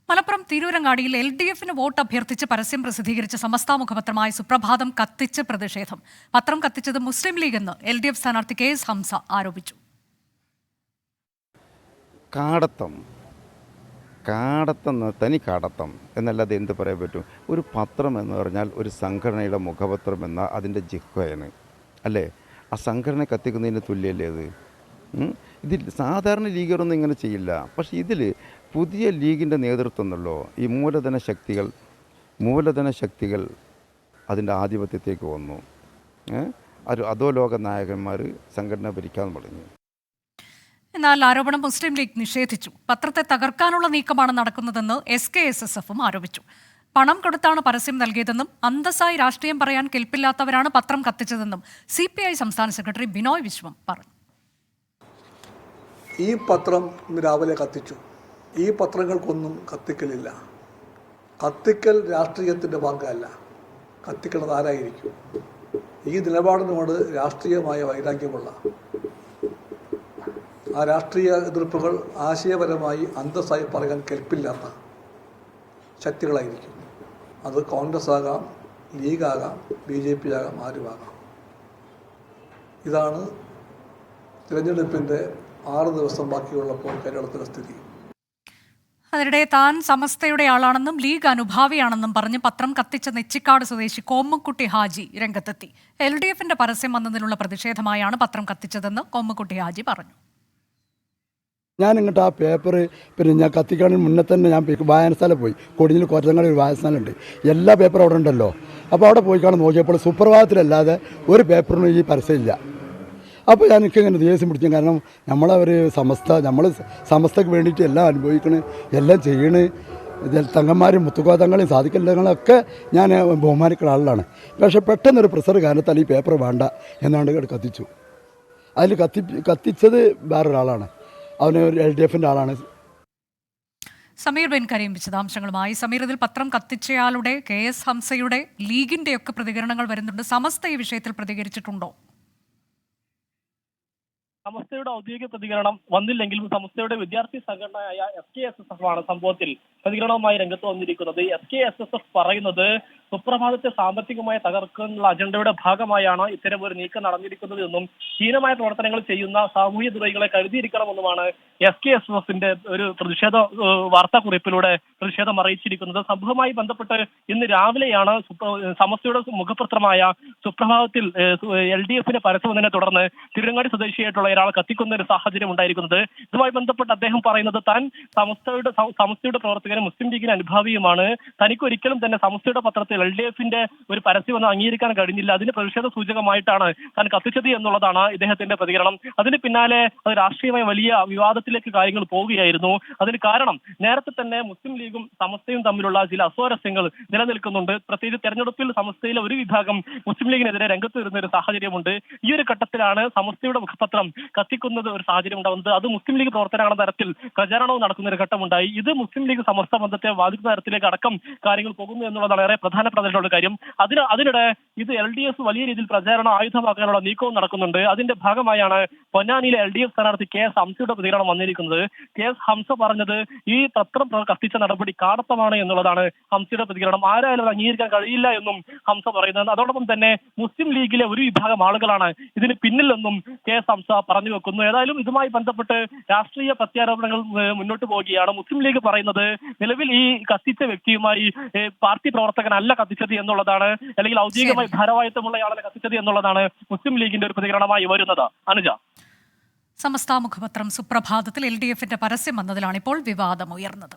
Malappuram തിരൂരങ്ങാടിയിൽ LDFന് vote അഭ്യർത്ഥിച്ച് പരസ്യം പ്രസിദ്ധീകരിച്ച സമസ്ത മുഖപത്രമായ സുപ്രഭാതം കത്തിച്ച് പ്രതിഷേധം. പത്രം കത്തിച്ചത് മുസ്ലിം ലീഗ് എന്ന് LDF സ്ഥാനാർത്ഥി KS ഹംസ ആരോപിച്ചു. തനി കാടത്തം എന്നല്ലാതെ എന്ത് പറയാൻ പറ്റും? ഒരു പത്രം എന്ന് പറഞ്ഞാൽ ഒരു സംഘടനയുടെ മുഖപത്രം എന്ന അതിൻ്റെ ജിഹ്വയാണ് അല്ലേ? ആ സംഘടന കത്തിക്കുന്നതിന് തുല്യമല്ലേ അത്? ഇതിൽ സാധാരണ ലീഗറൊന്നും ഇങ്ങനെ ചെയ്യില്ല. പക്ഷേ ഇതിൽ പുതിയ ലീഗിൻ്റെ നേതൃത്വം എന്നല്ലോ ഈ മൂലധന ശക്തികൾ അതിൻ്റെ ആധിപത്യത്തേക്ക് വന്നു. അധോലോക നായകന്മാർ സംഘടന ഭരിക്കാൻ തുടങ്ങി. എന്നാൽ ആരോപണം മുസ്ലിം ലീഗ് നിഷേധിച്ചു. പത്രത്തെ തകർക്കാനുള്ള നീക്കമാണ് നടക്കുന്നതെന്ന് SKSSFും ആരോപിച്ചു. പണം കൊടുത്താണ് പരസ്യം നൽകിയതെന്നും അന്തസ്സായി രാഷ്ട്രീയം പറയാൻ കെൽപ്പില്ലാത്തവരാണ് പത്രം കത്തിച്ചതെന്നും CPI സംസ്ഥാന സെക്രട്ടറി ബിനോയ് വിശ്വം പറഞ്ഞു. ഈ പത്രം ഇന്ന് രാവിലെ കത്തിച്ചു. ഈ പത്രങ്ങൾക്കൊന്നും കത്തിക്കലില്ല. കത്തിക്കൽ രാഷ്ട്രീയത്തിൻ്റെ ഭാഗമല്ല. കത്തിക്കുന്നത് ആരായിരിക്കും? ഈ നിലപാടിനോട് രാഷ്ട്രീയമായ വൈരാഗ്യമുള്ള ആ രാഷ്ട്രീയ എതിർപ്പുകൾ ആശയപരമായി അന്തസ്സായി പറയാൻ കെൽപ്പില്ലാത്ത ശക്തികളായിരിക്കും. അത് കോൺഗ്രസ് ആകാം, ലീഗാകാം, BJP ആകാം, ആരുമാകാം. ഇതാണ് തിരഞ്ഞെടുപ്പിൻ്റെ 6 ദിവസം ബാക്കിയുള്ളപ്പോൾ കേരളത്തിലെ സ്ഥിതി. അതിനിടെ താൻ സമസ്തയുടെ ആളാണെന്നും ലീഗ് അനുഭാവിയാണെന്നും പറഞ്ഞ് പത്രം കത്തിച്ച നെച്ചിക്കാട് സ്വദേശി കോമ്മക്കുട്ടി ഹാജി രംഗത്തെത്തി. LDFന്റെ പരസ്യം വന്നതിനുള്ള പ്രതിഷേധമായാണ് പത്രം കത്തിച്ചതെന്ന് കോമ്മക്കുട്ടി ഹാജി പറഞ്ഞു. ഞാൻ ഇങ്ങോട്ട് ആ പേപ്പർ ഞാൻ കത്തിക്കാണെങ്കിൽ മുന്നേ തന്നെ ഞാൻ വായനശാല പോയി. കൊടിഞ്ഞിൽ കൊറ്റങ്ങാടി ഒരു വായനശാലയുണ്ട്. എല്ലാ പേപ്പറും അവിടെ ഉണ്ടല്ലോ. അപ്പോൾ അവിടെ പോയി കാണാൻ നോക്കിയപ്പോൾ സുപ്രഭാതത്തിലല്ലാതെ ഒരു പേപ്പറിനും ഈ പരസ്യമില്ല. അപ്പോൾ എനിക്കിങ്ങനെ ദേഷ്യം പിടിച്ചു. കാരണം നമ്മൾ സമസ്തക്ക് വേണ്ടിയിട്ട് എല്ലാം അനുഭവിക്കണ്, എല്ലാം ചെയ്യണ്. തങ്ങന്മാരും മുത്തുകോതങ്ങളെയും സാധിക്കലങ്ങളൊക്കെ ഞാൻ ബഹുമാനിക്കുന്ന ആളാണ്. പക്ഷേ പെട്ടെന്നൊരു പ്രഷർ കാരണത്താൽ ഈ പേപ്പർ വേണ്ട എന്നാണ്ട് കത്തിച്ചു. അതിൽ കത്തിച്ചത് വേറൊരാളാണ്. അവന് ഒരു LDFന്റെ ആളാണ്. സമീർ ബെൻ കരീം വിശദാംശങ്ങളുമായി. സമീർ, ഇതിൽ പത്രം കത്തിച്ചയാളുടെ KS ഹംസയുടെ ലീഗിന്റെയൊക്കെ പ്രതികരണങ്ങൾ വരുന്നുണ്ട്. സമസ്ത ഈ വിഷയത്തിൽ പ്രതികരിച്ചിട്ടുണ്ടോ? സമസ്തയുടെ ഔദ്യോഗിക പ്രതികരണം വന്നില്ലെങ്കിലും സമസ്തയുടെ വിദ്യാർത്ഥി സംഘടനയായ SKSSF ആണ് സംഭവത്തിൽ പ്രതികരണവുമായി രംഗത്ത് വന്നിരിക്കുന്നത്. SKSSF പറയുന്നത് സുപ്രഭാതത്തെ സാമ്പത്തികമായി തകർക്കാനുള്ള അജണ്ടയുടെ ഭാഗമായാണ് ഇത്തരം ഒരു നീക്കം നടന്നിരിക്കുന്നത് എന്നും ഹീനമായ പ്രവർത്തനങ്ങൾ ചെയ്യുന്ന സാമൂഹ്യ ദുരൈകളെ കരുതിയിരിക്കണമെന്നുമാണ് SKSSFന്റെ ഒരു പ്രതിഷേധ വാർത്താക്കുറിപ്പിലൂടെ പ്രതിഷേധം അറിയിച്ചിരിക്കുന്നത്. സംഭവവുമായി ബന്ധപ്പെട്ട് ഇന്ന് രാവിലെയാണ് സമസ്തയുടെ മുഖപത്രമായ സുപ്രഭാതത്തിൽ LDFന് പരസ്യം വന്നതിനെ തുടർന്ന് തിരുവങ്ങാടി സ്വദേശിയായിട്ടുള്ള ഒരാൾ കത്തിക്കുന്ന ഒരു സാഹചര്യം ഉണ്ടായിരിക്കുന്നത്. ഇതുമായി ബന്ധപ്പെട്ട് അദ്ദേഹം പറയുന്നത് താൻ സമസ്തയുടെ പ്രവർത്തകനും മുസ്ലിം ലീഗിന് അനുഭാവിയുമാണ്. തനിക്കൊരിക്കലും തന്നെ സമസ്തയുടെ പത്രത്തിൽ LDFന്റെ ഒരു പരസ്യം ഒന്നും അംഗീകരിക്കാൻ കഴിഞ്ഞില്ല. അതിന് പ്രതിഷേധ സൂചകമായിട്ടാണ് താൻ കത്തിച്ചത് എന്നുള്ളതാണ് ഇദ്ദേഹത്തിന്റെ പ്രതികരണം. അതിന് പിന്നാലെ അത് രാഷ്ട്രീയമായ വലിയ വിവാദത്തിലേക്ക് കാര്യങ്ങൾ പോവുകയായിരുന്നു. അതിന് കാരണം നേരത്തെ തന്നെ മുസ്ലിം ലീഗും സമസ്തയും തമ്മിലുള്ള ചില അസ്വാരസ്യങ്ങൾ നിലനിൽക്കുന്നുണ്ട്. പ്രത്യേകിച്ച് തെരഞ്ഞെടുപ്പിൽ സമസ്തയിലെ ഒരു വിഭാഗം മുസ്ലിം ലീഗിനെതിരെ രംഗത്ത് വരുന്ന ഒരു സാഹചര്യമുണ്ട്. ഈ ഒരു ഘട്ടത്തിലാണ് സമസ്തയുടെ മുഖപത്രം കത്തിക്കുന്നത് ഒരു സാഹചര്യം ഉണ്ടാകുന്നത്. അത് മുസ്ലിം ലീഗ് പ്രവർത്തനങ്ങളുടെ തരത്തിൽ പ്രചാരണവും നടക്കുന്ന ഒരു ഘട്ടമുണ്ടായി. ഇത് മുസ്ലിം ലീഗ് സമസ്ത ബന്ധത്തെ ബാധിക്കുന്ന തരത്തിലേക്ക് അടക്കം കാര്യങ്ങൾ പോകുന്നു എന്നുള്ളതാണ് ഏറെ പ്രധാനപ്പെട്ട കാര്യം. അതിനിടെ ഇത് LDF വലിയ രീതിയിൽ പ്രചാരണ ആയുധമാക്കാനുള്ള നീക്കവും നടക്കുന്നുണ്ട്. അതിന്റെ ഭാഗമായാണ് പൊന്നാനിയിലെ LDF സ്ഥാനാർത്ഥി KS ഹംസയുടെ പ്രതികരണം വന്നിരിക്കുന്നത്. KS ഹംസ പറഞ്ഞത് ഈ പത്രം കത്തിച്ച നടപടി കാടത്തമാണ് എന്നുള്ളതാണ് ഹംസയുടെ പ്രതികരണം. ആരായാലും അംഗീകരിക്കാൻ കഴിയില്ല എന്നും ഹംസ പറയുന്നത്. അതോടൊപ്പം തന്നെ മുസ്ലിം ലീഗിലെ ഒരു വിഭാഗം ആളുകളാണ് ഇതിന് പിന്നിലെന്നും KS ഹംസ പറഞ്ഞു വെക്കുന്നു. ഏതായാലും ഇതുമായി ബന്ധപ്പെട്ട് രാഷ്ട്രീയ പ്രത്യാരോപണങ്ങൾ മുന്നോട്ട് പോവുകയാണ്. മുസ്ലിം ലീഗ് പറയുന്നത് നിലവിൽ ഈ കത്തിച്ച വ്യക്തിയുമായി പാർട്ടി പ്രവർത്തകനല്ല കത്തിച്ചത് എന്നുള്ളതാണ്, അല്ലെങ്കിൽ ഔദ്യോഗികമായി ഭാരവാഹിത്വമുള്ള ആളെ കത്തിച്ചത് എന്നുള്ളതാണ് മുസ്ലിം ലീഗിന്റെ ഒരു പ്രതികരണമായി വരുന്നത്. അനുജ, സമസ്ത മുഖപത്രം സുപ്രഭാതത്തിൽ LDFന്റെ പരസ്യം വന്നതിലാണ് ഇപ്പോൾ വിവാദമുയർന്നത്.